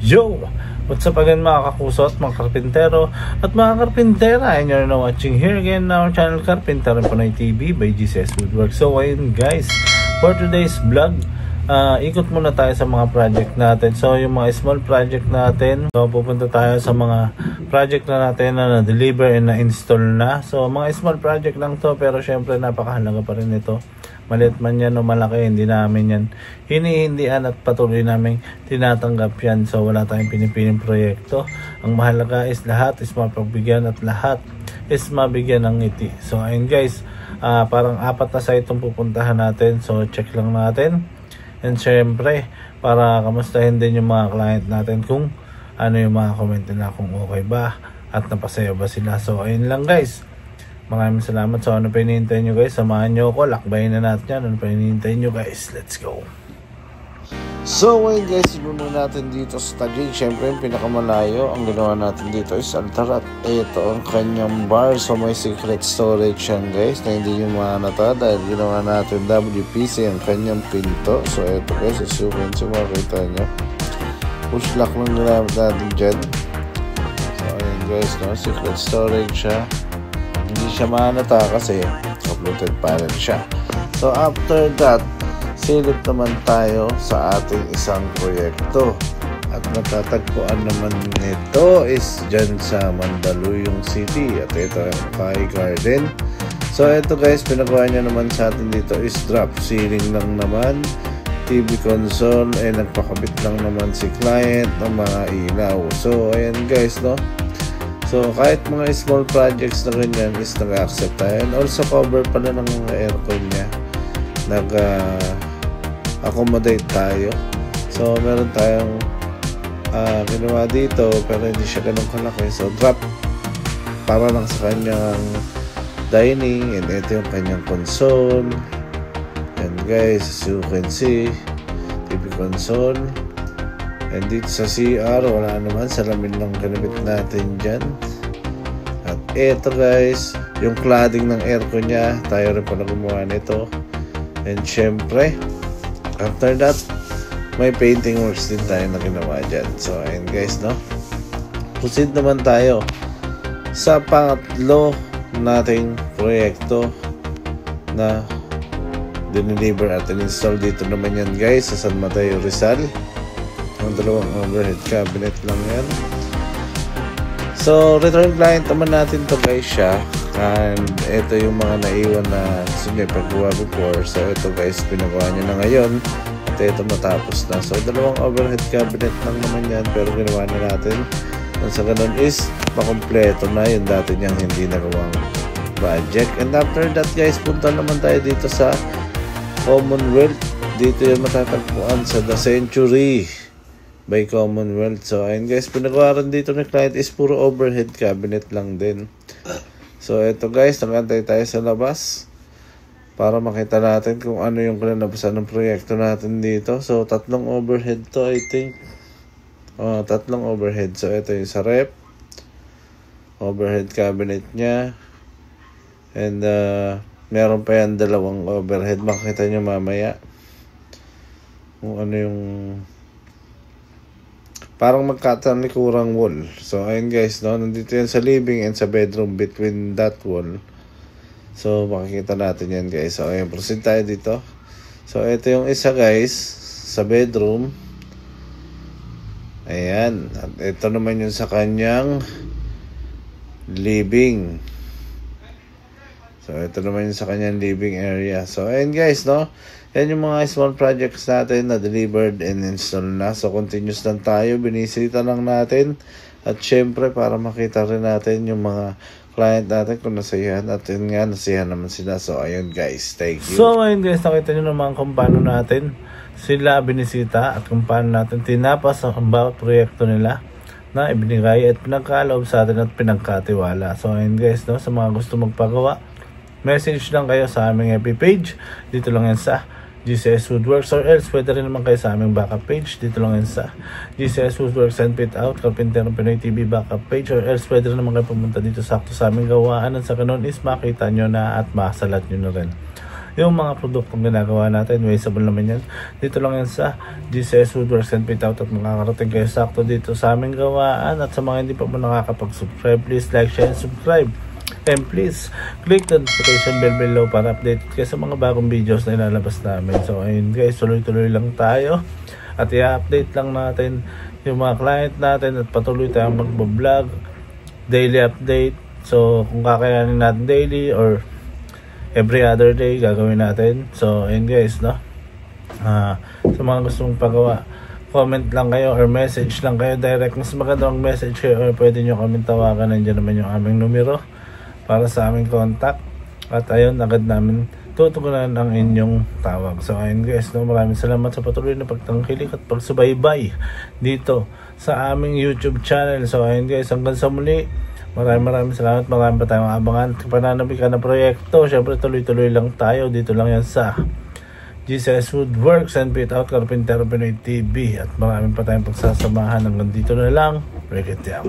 Yo! What's up again mga kakusot, mga karpintero at mga karpintera, and you're now watching here again na our channel Carpenter Pinoy TV by GCS Woodwork. So ayun guys, for today's vlog, ikot muna tayo sa mga project natin. So yung mga small project natin, so pupunta tayo sa mga project na natin na na-deliver and na-install na. So mga small project lang to, pero syempre napakahalaga pa rin ito. Maliit man yan o malaki, hindi namin yan hinihindihan at patuloy namin tinatanggap yan. So wala tayong pinipiling proyekto. Ang mahalaga is lahat is mapagbigyan at lahat is mabigyan ng ngiti. So ayun guys, parang 4 na site itong pupuntahan natin. So check lang natin. And syempre, para kamustahin din yung mga client natin kung ano yung mga comment nila, kung okay ba at napasaya ba sila. So ayun lang guys. Maraming salamat. So ano pa hinihintay nyo guys? Samahan nyo ako. Lakbayin na natin yan. Ano pa hinihintay nyo guys? Let's go. So ngayon guys, muna natin dito sa Taguig. Siyempre yung pinakamalayo, ang ginawa natin dito is altar. At ito ang kanyang bar. So may secret storage yan guys na hindi nyo mahanata dahil ginawa natin WPC ang kanyang pinto. So ito guys, isukin so makita nyo. Push lock lang ginamit natin dyan. So ayun guys, no? Secret storage siya. Hindi siya mahanata kasi uploaded panel siya. So after that, silip naman tayo sa ating isang proyekto. At matatagpuan naman nito is dyan sa Mandaluyong City. At ito ang Kai Garden. So ito guys, pinagawa niya naman sa atin dito is drop ceiling lang naman. TV console, nagpakabit lang naman si client ng mga ilaw. So ayan guys, no? So, kahit mga small projects na ganyan is nag-accept tayo. And also, cover pala ng mga aircon niya. Nag-accommodate tayo. So, meron tayong ginawa dito, pero hindi siya ganun kalaki. So, drop para lang sa kanyang dining. And ito yung kanyang console. And guys, as you can see, TV console. And dito sa CR, wala naman, salamin lang ginamit natin dyan. At eto guys, yung cladding ng aircon niya, tayo rin pala gumawa nito. And syempre, after that, may painting works din tayo na ginawa dyan. So ayun guys, no? Proceed naman tayo sa pangatlo nating proyekto na dineliver at in-install. Dito naman yan guys, sa San Mateo, Rizal. Ang dalawang overhead cabinet lang yan. So return client naman natin to guys siya. And ito yung mga naiwan na sige paggawa before. So ito guys, pinagawa niya na ngayon. At ito matapos na. So dalawang overhead cabinet lang naman yan, pero ginawa na natin. At sa ganun is makompleto na yung dati niyang hindi nagawang project. And after that guys, punta naman tayo dito sa Commonwealth. Dito yung matatagpuan sa The Century by Commonwealth. So ayun guys, pinagawa rin dito ng client is puro overhead cabinet lang din. So ito guys, nagantay tayo sa labas para makita natin kung ano yung kalalabasan ng proyekto natin dito. So 3 overhead to, I think. 3 overhead. So ito yung sa rep, overhead cabinet nya. And meron pa yan 2 overhead. Makikita nyo mamaya kung ano yung parang magkatalikuran wall. So ayun guys, no, nandito yan sa living and sa bedroom between that wall. So makikita natin yan guys. So ayun, proceed tayo dito. So ito yung isa guys sa bedroom. Ayan, at ito naman yung sa kanyang living. So ito naman yung sa kanyang living area. So ayun guys, no, yan yung mga small projects natin na delivered and installed na. So continuous lang tayo, binisita lang natin. At syempre para makita rin natin yung mga client natin kung nasayahan. At yun nga, nasayahan naman sila. So ayun guys, thank you. So ayun guys, nakita nyo naman kung paano natin sila binisita at kung paano natin tinapas ang bawat proyekto nila na ibinigay at pinagkaloob sa atin at pinagkatiwala. So ayun guys, no, sa mga gusto magpagawa, message lang kayo sa aming FB page. Dito lang yan sa GCS Woodworks, or else pwede rin naman kayo sa aming backup page. Dito lang yan sa GCS Woodworks and Fit Out Carpenter Pinoy TV backup page, or else pwede rin naman kayo pumunta dito sakto sa aming gawaan. At sa kanon is makita nyo na at masalat nyo na rin yung mga produktong ginagawa natin. Wasteable naman yan. Dito lang yan sa GCS Woodworks and Fit Out at makakarating kayo sakto dito sa aming gawaan. At sa mga hindi pa mo nakakapag-subscribe, please like, share, and subscribe. And please click the notification bell below para update kayo sa mga bagong videos na ilalabas namin. So ayun guys, tuloy-tuloy lang tayo at i-update lang natin yung mga client natin at patuloy tayong mag-vlog, daily update. So kung kakayanin natin daily or every other day, gagawin natin. So ayun guys, no, sa mga gustong pagawa, comment lang kayo or message lang kayo direct. Mas magandang message kayo or pwede nyo kami tawagan. Nandiyan naman yung aming numero para sa aming contact. At ayun, agad namin tutugunan ang inyong tawag. So ayun guys, no, maraming salamat sa patuloy na pagtangkilik at pagsubaybay dito sa aming YouTube channel. So ayun guys, hanggang sa muli, maraming salamat. Marami pa tayong abangan, pananabika na proyekto. Syempre tuloy-tuloy lang tayo. Dito lang yan sa GCS Woodworks and Fit Out Carpintero Pinoy TV. At maraming pa tayong pagsasamahan. Hanggang dito na lang. Break it down.